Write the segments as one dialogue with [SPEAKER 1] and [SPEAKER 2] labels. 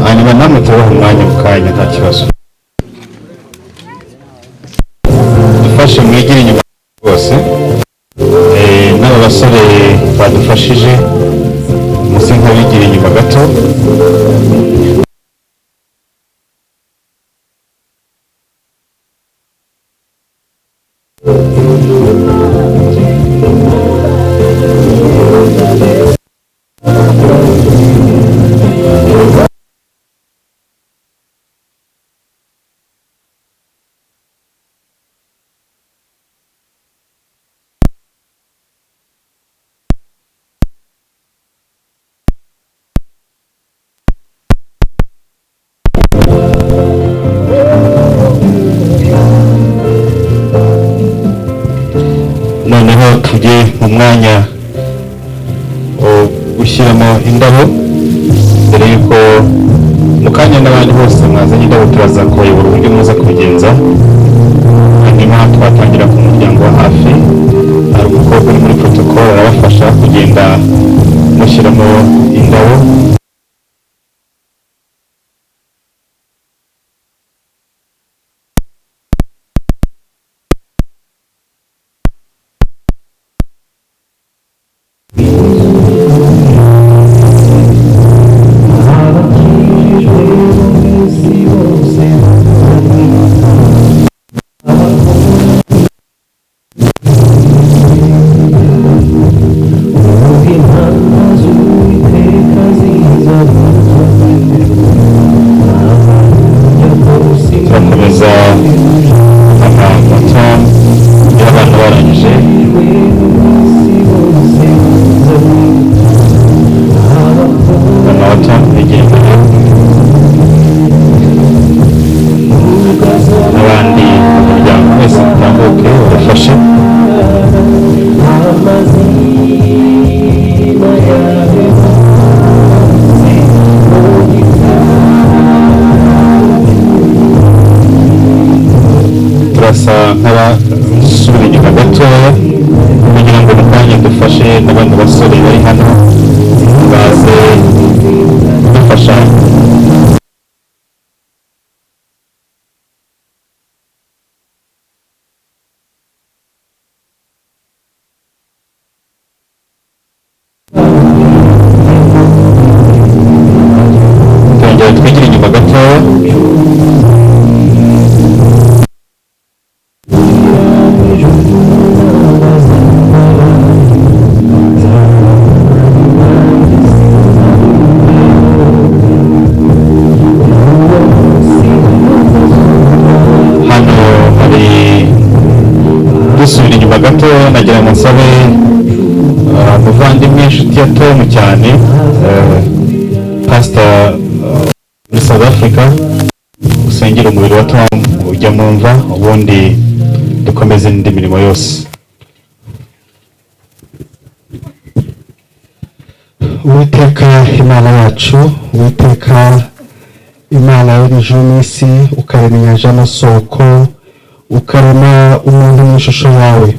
[SPEAKER 1] hanyuma namwe tubaha umwanya mu kanya nta kibazo dufashe mwigire inyuma rwose n'aba basore badufashije muse nk'abigira inyuma gato noneho tujye mu mwanya wo gushyiramo indabo mbere yuko mu kanya n'abandi bose mwazanye indabo turaza kubayobora uburyo muza kubigenza hanyuma twatangira ku muryango wa hafi hari umukobwa uri muri protocol arabafasha kugenda mushyiramo indabo turasa nk'abasubira inyuma gatoya kugira ngo mu kanya dufashe n'abandi basore bari hano baze kudufasha nagira ngo nsabe umuvandimwe inshuti ya Tom cyane Pastor muri South Africa usengera umubiri wa Tom ujya mu mva ubundi dukomeze n'indi mirimo yose.
[SPEAKER 2] Uwiteka Imana yacu, Uwiteka Imana y'ijuru n'isi, ukarema inyanja n'amasoko, ukarema umuntu mu ishusho yawe,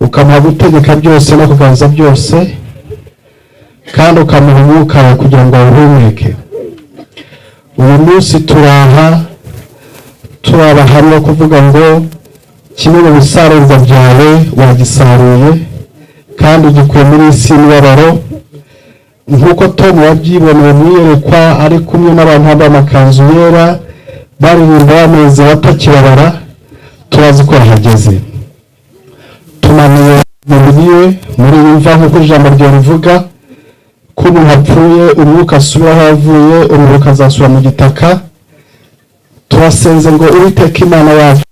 [SPEAKER 2] ukamuha gutegeka byose no kuganza byose, kandi ukamuha umwuka wawe kugira ngo awuhumeke. Uyu munsi turaha hamwe kuvuga ngo kimwe mu bisarurwa byawe wagisaruye kandi ugikuye muri isi y'imibabaro, nk'uko Tom wabyiboneye mu iyerekwa ari kumwe n'abantu bambaye amakanzu yera baririmba bameze batakibabara. Turazi ko yahageze, tumanuye umubiri we muri iyi mva nk'uko ijambo ryawe rivuga ko umuntu apfuye umwuka asubira aho yavuye, umubiri ukazasubira mu gitaka. Turasenze ngo Uwiteka Imana yacu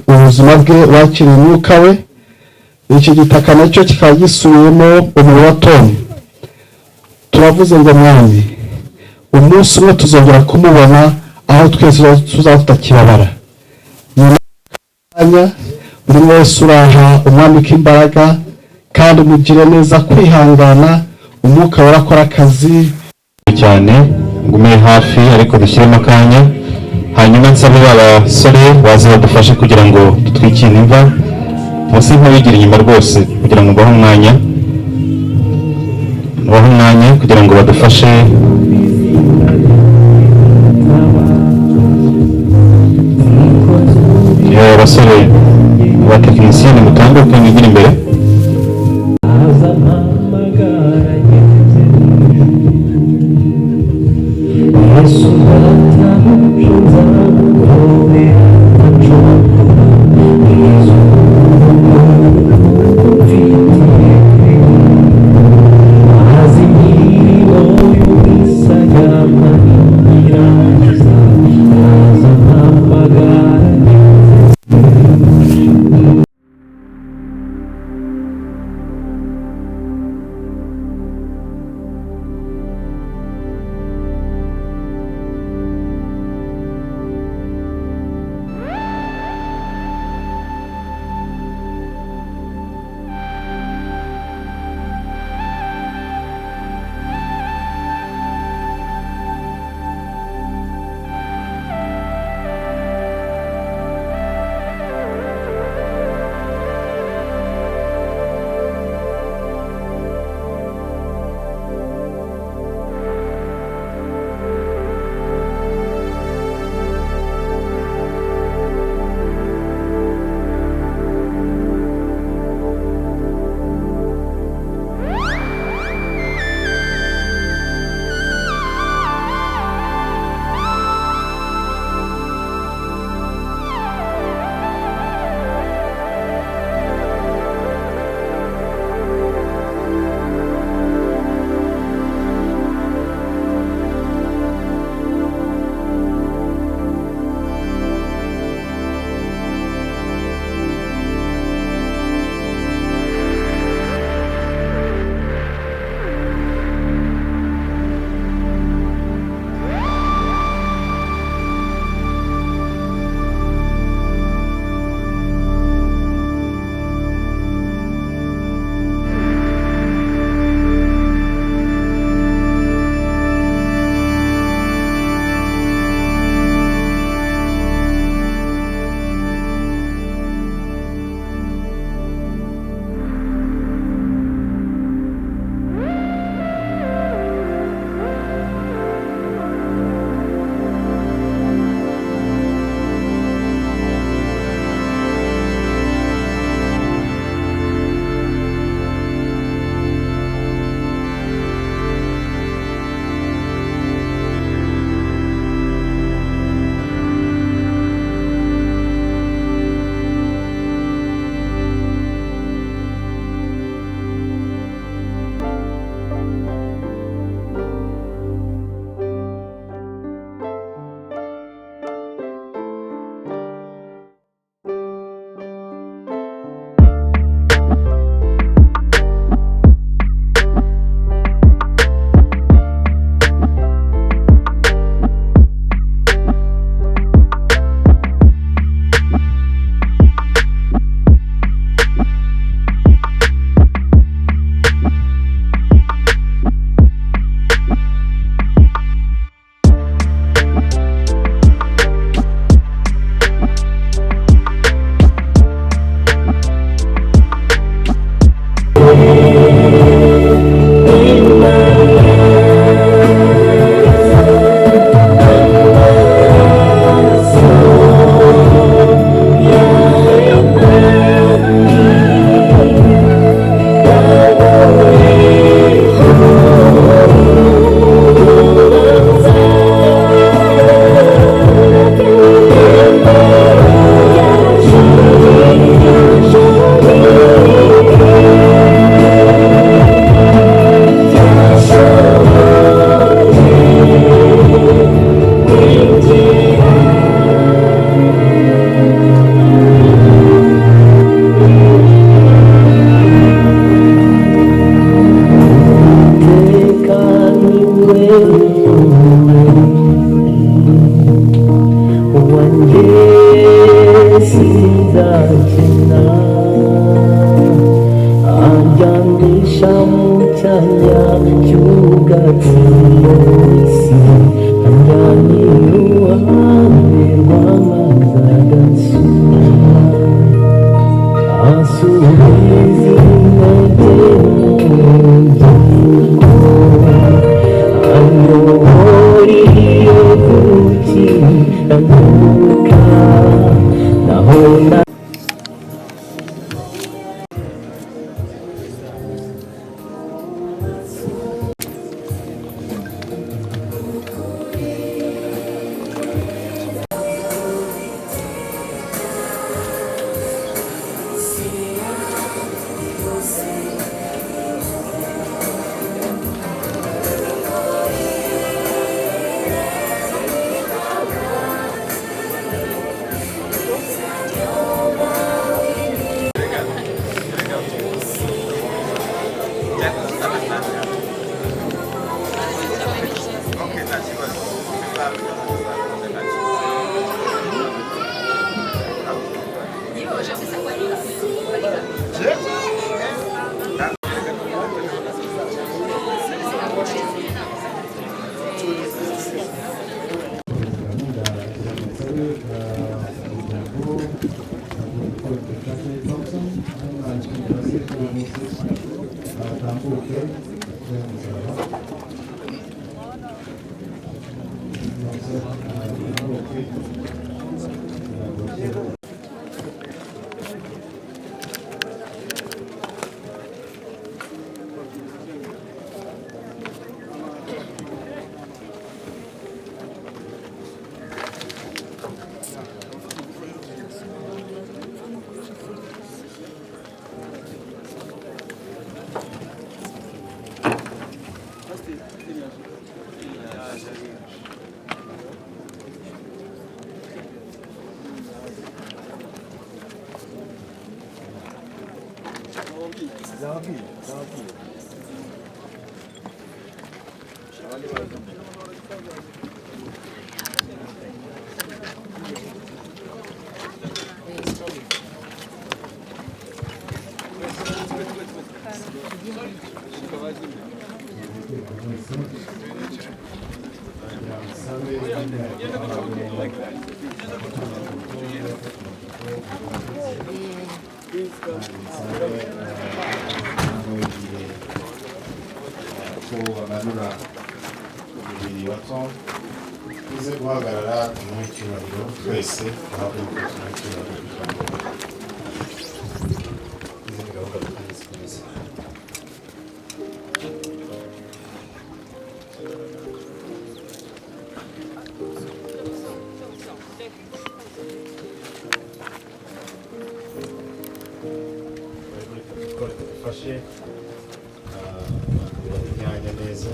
[SPEAKER 2] ubuzima bwe wakiriye umwuka we, iki gitaka nacyo kikaba gisubiyemo umubiri wa Tom. Turavuze ngo mwami, umunsi umwe tuzongera kumubona aho twese tuzaba tutakibabara. Buri wese uraha umwambika imbaraga kandi umugire neza kwihangana, umwuka warakora akazi
[SPEAKER 1] cyane. Ngume hafi ariko dushyiremo akanya, hanyuma nsabe abasore baze badufashe kugira ngo dutwikire imva. Musi ntabigira inyuma rwose kugira ngo bahe umwanya kugira ngo badufashe. Abasore abatekinisiye mutambuke mwigire imbere.
[SPEAKER 3] Nisha mu cyanya cy'ubwatsi bubisi anjyana iruhande rw'amazi adasuma asubiza intege mu ngingo anyobora iyo gukiranuka naho
[SPEAKER 4] bamanura umubiri wa Tom tuze guhagarara tumuhe icyubahiro twese ahaguruka tumuhe icyubahiro kugira ngo izindi gahunda dukomeze dufashe imyanya neza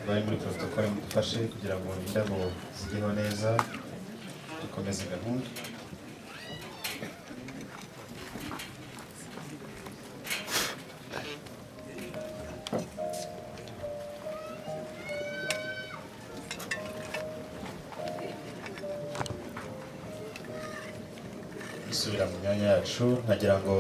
[SPEAKER 4] bari muri protocole mudufashe kugira ngo indabo zigeho neza dukomeze gahunda isubira mu myanya yacu nkagira ngo